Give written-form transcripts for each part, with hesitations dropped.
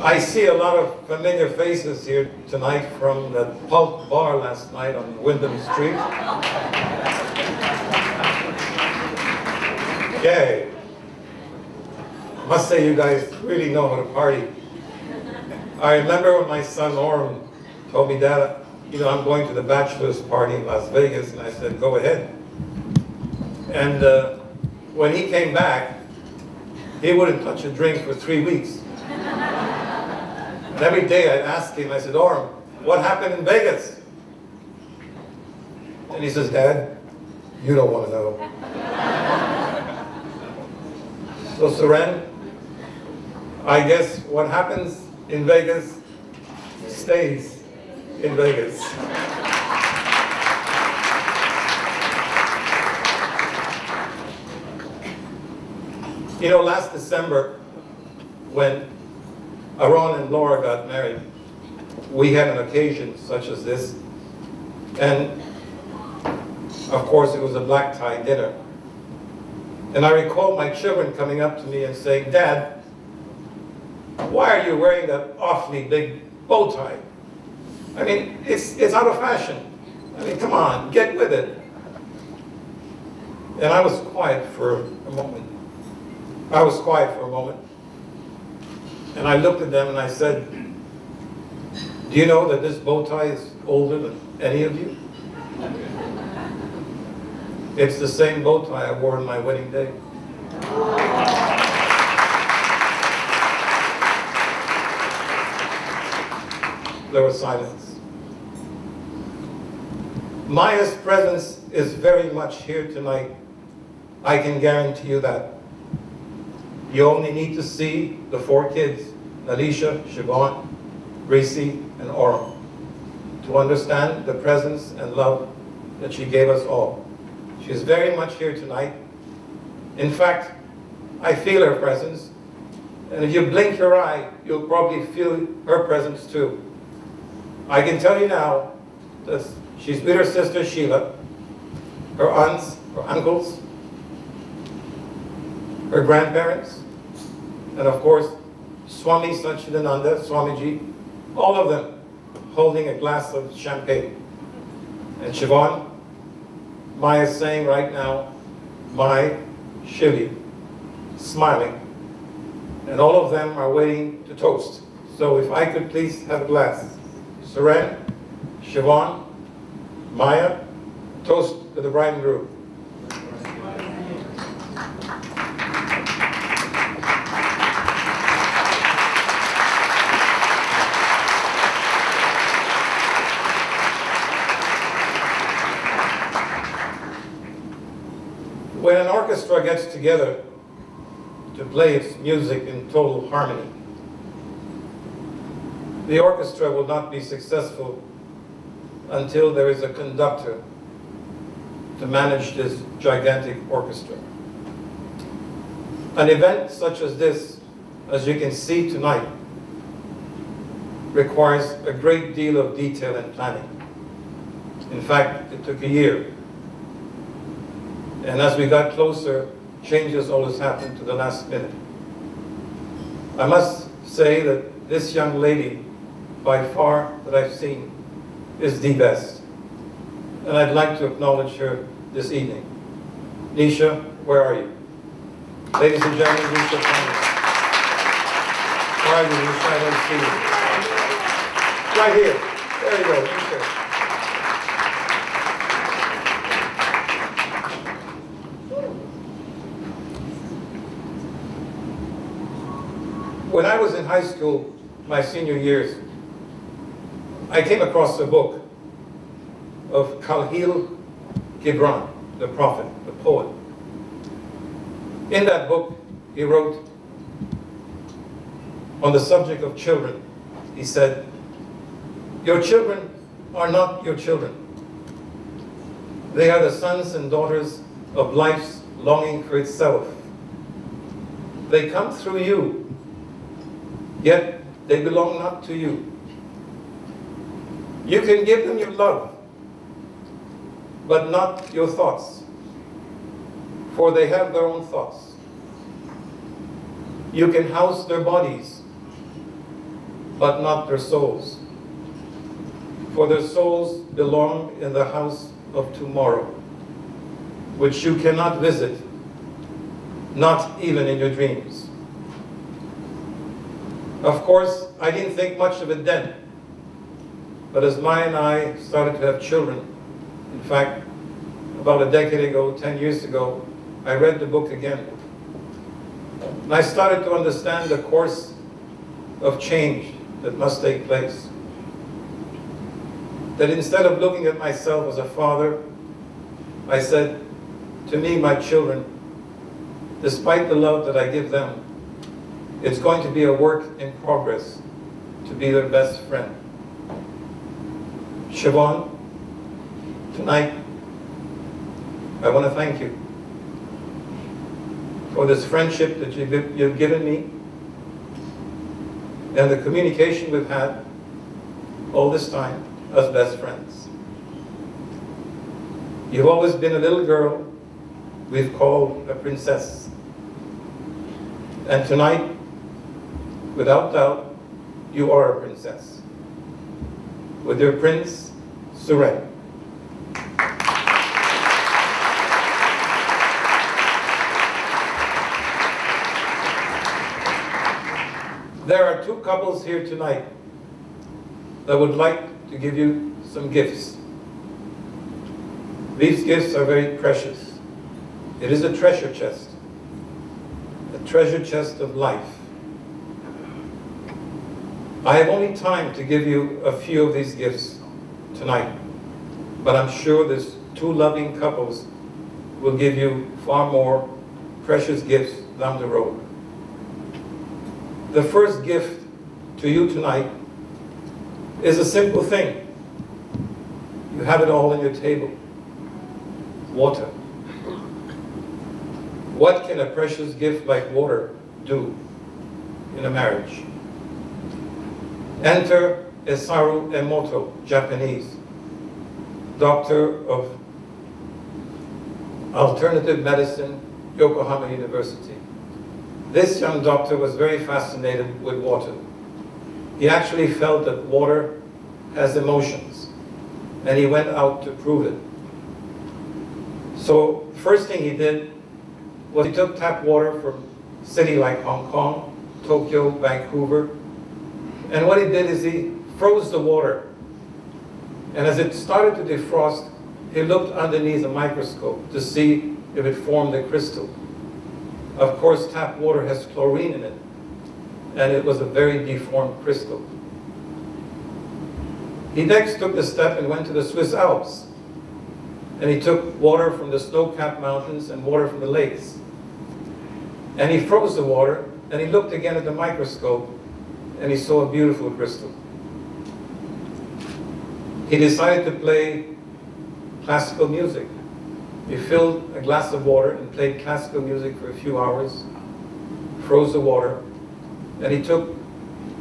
I see a lot of familiar faces here tonight from the Pulp Bar last night on Wyndham Street. Okay. I must say you guys really know how to party. I remember when my son Orm told me, Dad, you know, I'm going to the bachelor's party in Las Vegas, and I said, go ahead. And when he came back, he wouldn't touch a drink for 3 weeks. And every day I'd ask him, I said, Orm, what happened in Vegas? And he says, Dad, you don't want to know. So Suren, I guess what happens in Vegas stays in Vegas. You know, last December, when Aaron and Laura got married, we had an occasion such as this. And of course, it was a black tie dinner. And I recall my children coming up to me and saying, Dad, why are you wearing that awfully big bow tie? I mean, it's out of fashion. I mean, come on, get with it. And I was quiet for a moment. And I looked at them and I said, do you know that this bow tie is older than any of you? It's the same bow tie I wore on my wedding day. There was silence. Maya's presence is very much here tonight. I can guarantee you that. You only need to see the 4 kids, Alicia, Shivaun, Reese, and Orm, to understand the presence and love that she gave us all. She is very much here tonight. In fact, I feel her presence, and if you blink your eye, you'll probably feel her presence too. I can tell you now that she's with her sister Sheila, her aunts, her uncles, her grandparents, and of course, Swami Sachidananda, Swamiji, all of them holding a glass of champagne. And Shivaun, Maya's saying right now, my Shivi, smiling. And all of them are waiting to toast. So if I could please have a glass. Suren, Shivaun, Maya, toast to the bride and groom. When an orchestra gets together to play its music in total harmony, the orchestra will not be successful until there is a conductor to manage this gigantic orchestra. An event such as this, as you can see tonight, requires a great deal of detail and planning. In fact, it took a year. And as we got closer, changes always happened to the last minute. I must say that this young lady, by far that I've seen, is the best. And I'd like to acknowledge her this evening. Nisha, where are you? Ladies and gentlemen, Nisha, where are you, Nisha? I don't see you. Right here. There you go, Nisha. When I was in high school, my senior years, I came across a book of Khalil Gibran, the prophet, the poet. In that book, he wrote on the subject of children. He said, your children are not your children. They are the sons and daughters of life's longing for itself. They come through you, yet they belong not to you. You can give them your love, but not your thoughts, for they have their own thoughts. You can house their bodies, but not their souls. For their souls belong in the house of tomorrow, which you cannot visit, not even in your dreams. Of course, I didn't think much of it then, but as Maya and I started to have children, in fact, about a decade ago, 10 years ago, I read the book again. And I started to understand the course of change that must take place. That instead of looking at myself as a father, I said, to me, my children, despite the love that I give them, it's going to be a work in progress to be their best friend. Shivaun, tonight, I want to thank you for this friendship that you've given me and the communication we've had all this time as best friends. You've always been a little girl we've called a princess. And tonight, without doubt, you are a princess. With your prince, Suren. There are two couples here tonight that would like to give you some gifts. These gifts are very precious. It is a treasure chest of life. I have only time to give you a few of these gifts tonight, but I'm sure these two loving couples will give you far more precious gifts down the road. The first gift to you tonight is a simple thing. You have it all on your table. Water. What can a precious gift like water do in a marriage? Enter Esaru Emoto, Japanese, doctor of alternative medicine, Yokohama University. This young doctor was very fascinated with water. He actually felt that water has emotions, and he went out to prove it. So the first thing he did was he took tap water from a city like Hong Kong, Tokyo, Vancouver, and what he did is he froze the water. And as it started to defrost, he looked underneath a microscope to see if it formed a crystal. Of course, tap water has chlorine in it, and it was a very deformed crystal. He next took the step and went to the Swiss Alps, and he took water from the snow-capped mountains and water from the lakes. And he froze the water, and he looked again at the microscope, and he saw a beautiful crystal. He decided to play classical music. He filled a glass of water and played classical music for a few hours, froze the water, and he took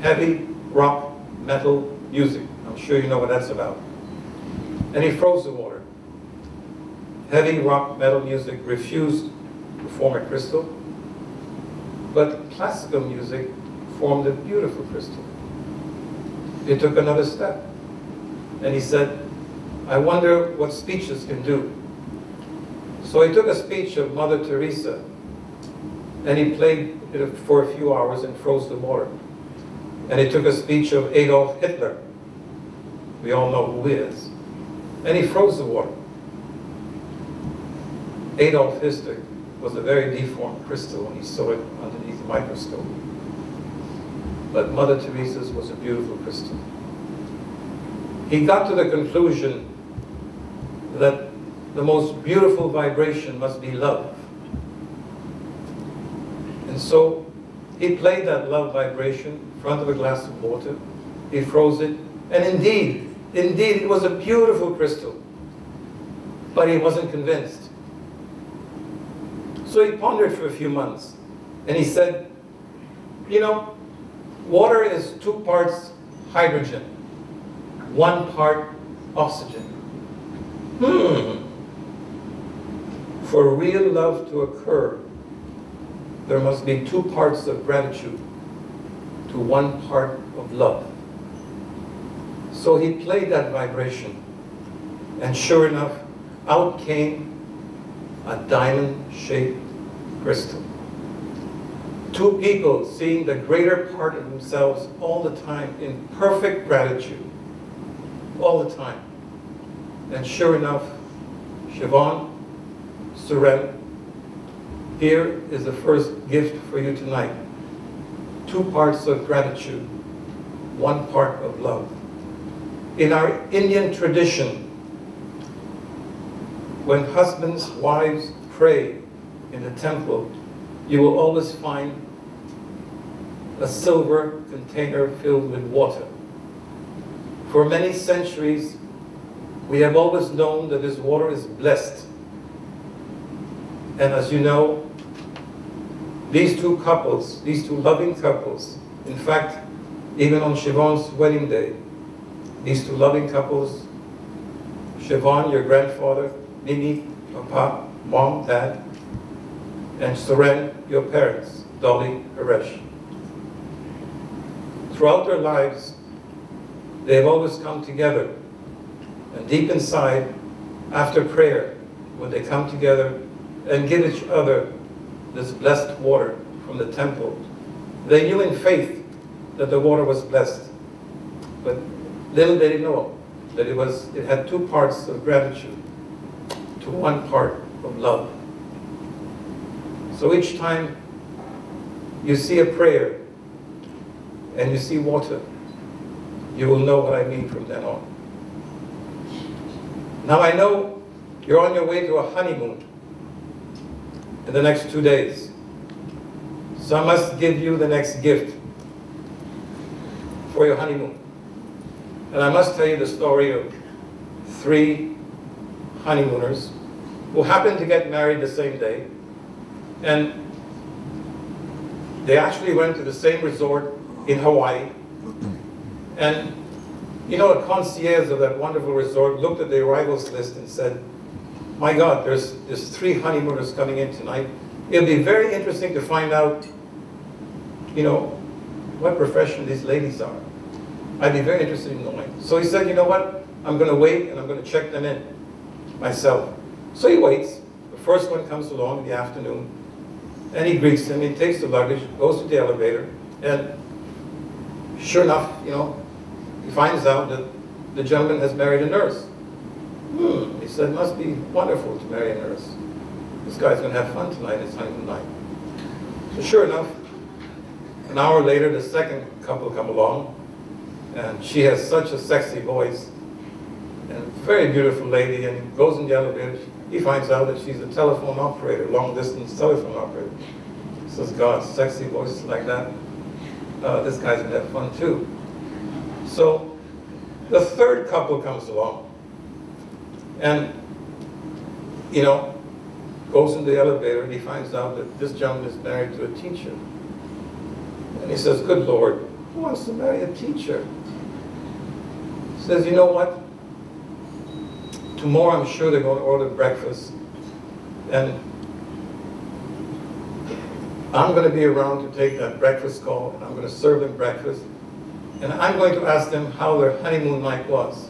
heavy rock metal music. I'm sure you know what that's about. And he froze the water. Heavy rock metal music refused to form a crystal, but classical music formed a beautiful crystal. He took another step, and he said, I wonder what speeches can do. So he took a speech of Mother Teresa, and he played it for a few hours and froze the water. And he took a speech of Adolf Hitler. We all know who he is. And he froze the water. Adolf Hitler was a very deformed crystal when he saw it underneath the microscope. But Mother Teresa's was a beautiful crystal. He got to the conclusion that the most beautiful vibration must be love. And so he played that love vibration in front of a glass of water. He froze it, and indeed it was a beautiful crystal. But he wasn't convinced. So he pondered for a few months, and he said, you know, water is 2 parts hydrogen, 1 part oxygen. For real love to occur, there must be 2 parts of gratitude to one part of love. So he played that vibration, and sure enough, out came a diamond-shaped crystal. Two people seeing the greater part of themselves all the time in perfect gratitude, all the time. And sure enough, Shivaun, Suren, here is the first gift for you tonight. 2 parts of gratitude, 1 part of love. In our Indian tradition, when husbands, wives pray in the temple, you will always find a silver container filled with water. For many centuries, we have always known that this water is blessed. And as you know, these two couples, these two loving couples, in fact, even on Shivaun's wedding day, these two loving couples, Shivaun, your grandfather, Mimi, Papa, Mom, Dad, and Suren, your parents, Dolly, Haresh. Throughout their lives, they have always come together. And deep inside, after prayer, when they come together and give each other this blessed water from the temple, they knew in faith that the water was blessed. But little did they know that it had 2 parts of gratitude to 1 part of love. So each time you see a prayer and you see water, you will know what I mean from then on. Now I know you're on your way to a honeymoon in the next 2 days. So I must give you the next gift for your honeymoon. And I must tell you the story of 3 honeymooners who happened to get married the same day. And they actually went to the same resort in Hawaii. And you know, the concierge of that wonderful resort looked at the arrivals list and said, my God, there's 3 honeymooners coming in tonight. It'll be very interesting to find out, you know, what profession these ladies are. I'd be very interested in knowing. So he said, you know what? I'm going to wait and I'm going to check them in myself. So he waits. The first one comes along in the afternoon and he greets him. He takes the luggage, goes to the elevator, and sure enough, you know, he finds out that the gentleman has married a nurse. He said, must be wonderful to marry a nurse. This guy's going to have fun tonight, it's honeymoon night. So sure enough, an hour later, the second couple come along, and she has such a sexy voice, and a very beautiful lady, and he goes in the elevator. He finds out that she's a telephone operator, long-distance telephone operator. He says, God, sexy voices like that, this guy's going to have fun too. So the third couple comes along and, you know, goes in the elevator and he finds out that this gentleman is married to a teacher. And he says, good Lord, who wants to marry a teacher? He says, you know what? Tomorrow I'm sure they're going to order breakfast and I'm going to be around to take that breakfast call and I'm going to serve them breakfast. And I'm going to ask them how their honeymoon night was.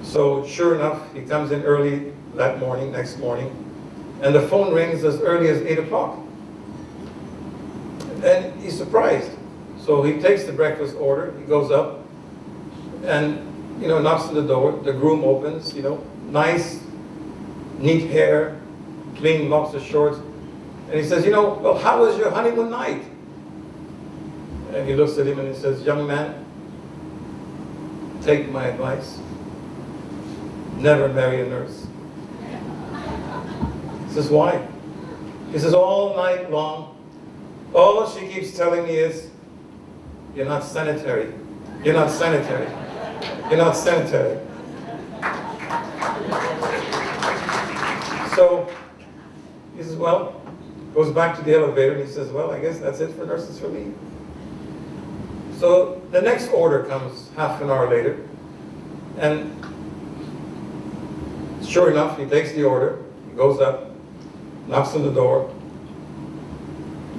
So sure enough, he comes in early that morning, next morning, and the phone rings as early as 8 o'clock. And he's surprised. So he takes the breakfast order, he goes up, and, you know, knocks on the door, the groom opens, you know, nice, neat hair, clean locks of shorts, and he says, you know, well, how was your honeymoon night? And he looks at him and he says, young man, take my advice. Never marry a nurse. He says, why? He says, all night long, all she keeps telling me is, you're not sanitary. You're not sanitary. You're not sanitary. So he says, well, goes back to the elevator and he says, well, I guess that's it for nurses for me. So the next order comes half an hour later, and sure enough, he takes the order, he goes up, knocks on the door,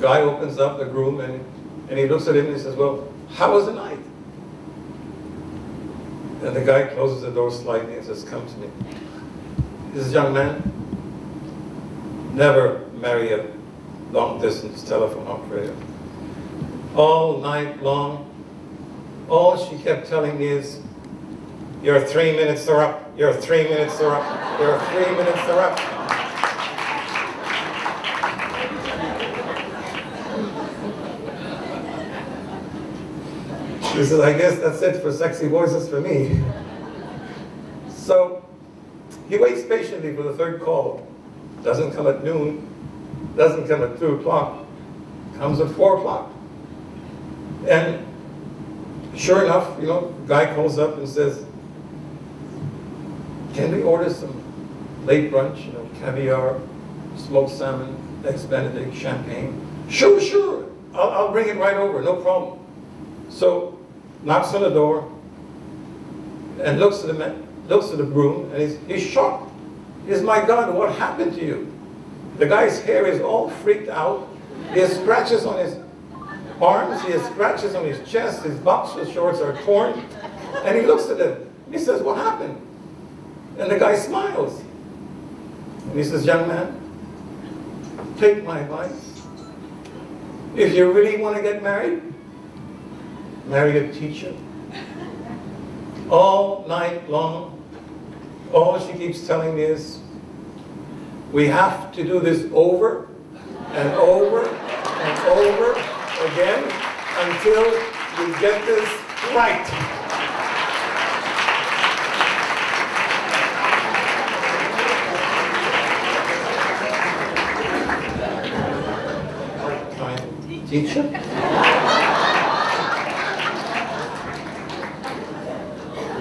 guy opens up, the groom, and And he looks at him and he says, well, how was the night? And the guy closes the door slightly and says, come to me. He says, young man, never marry a long-distance telephone operator. All night long, all she kept telling me is, your 3 minutes are up, your 3 minutes are up, your 3 minutes are up. He says, I guess that's it for sexy voices for me. So he waits patiently for the third call. Doesn't come at noon, doesn't come at 2 o'clock, comes at 4 o'clock. And sure enough, you know, the guy calls up and says, can we order some late brunch, you know, caviar, smoked salmon, eggs Benedict, champagne? Sure, sure, I'll bring it right over, no problem. So knocks on the door and looks at the groom, and he's shocked. He says, my God, what happened to you? The guy's hair is all freaked out. He has scratches on his arms, he has scratches on his chest, his boxer shorts are torn. And he looks at him. He says, what happened? And the guy smiles. And he says, young man, take my advice. If you really want to get married, marry a teacher. All night long, all she keeps telling me is, we have to do this over and over and over again until we get this right. Part-time teacher?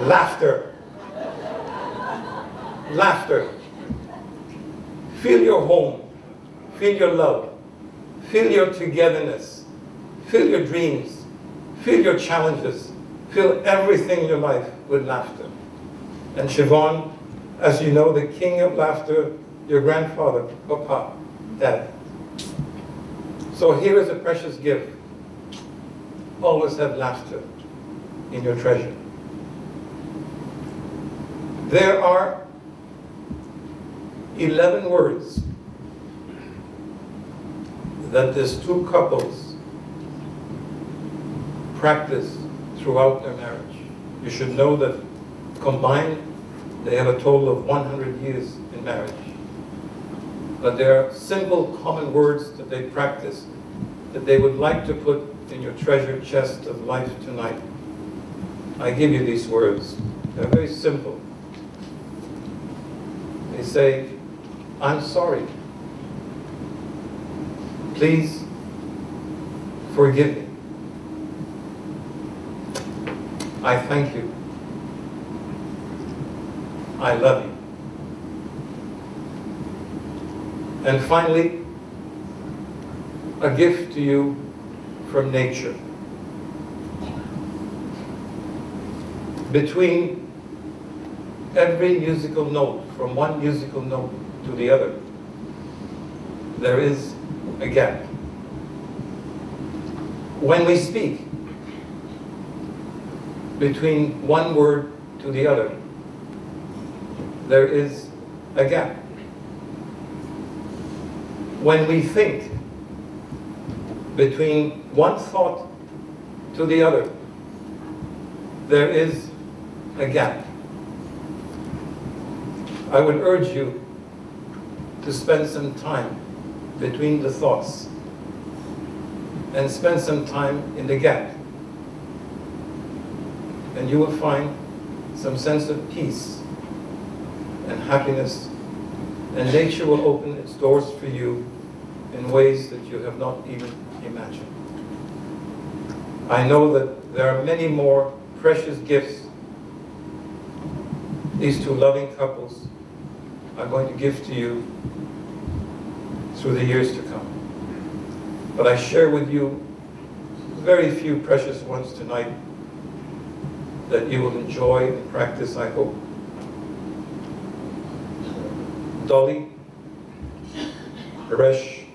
Laughter. Laughter. Feel your home. Feel your love. Feel your togetherness. Feel your dreams. Feel your challenges. Fill everything in your life with laughter. And Shivaun, as you know, the king of laughter, your grandfather, Papa, Dad. So here is a precious gift. Always have laughter in your treasure. There are 11 words that these two couples practice throughout their marriage. You should know that combined, they have a total of 100 years in marriage. But there are simple, common words that they practice that they would like to put in your treasure chest of life tonight. I give you these words. They're very simple. They say, I'm sorry. Please forgive me. I thank you. I love you. And finally, a gift to you from nature. Between every musical note, from one musical note to the other, there is a gap. When we speak, between one word to the other, there is a gap. When we think, between one thought to the other, there is a gap. I would urge you to spend some time between the thoughts and spend some time in the gap. And you will find some sense of peace and happiness, and nature will open its doors for you in ways that you have not even imagined. I know that there are many more precious gifts these two loving couples are going to give to you through the years to come. But I share with you very few precious ones tonight that you will enjoy and practice, I hope. Dolly, Paresh,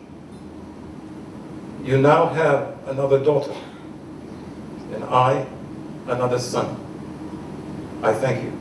you now have another daughter. and I, another son. I thank you.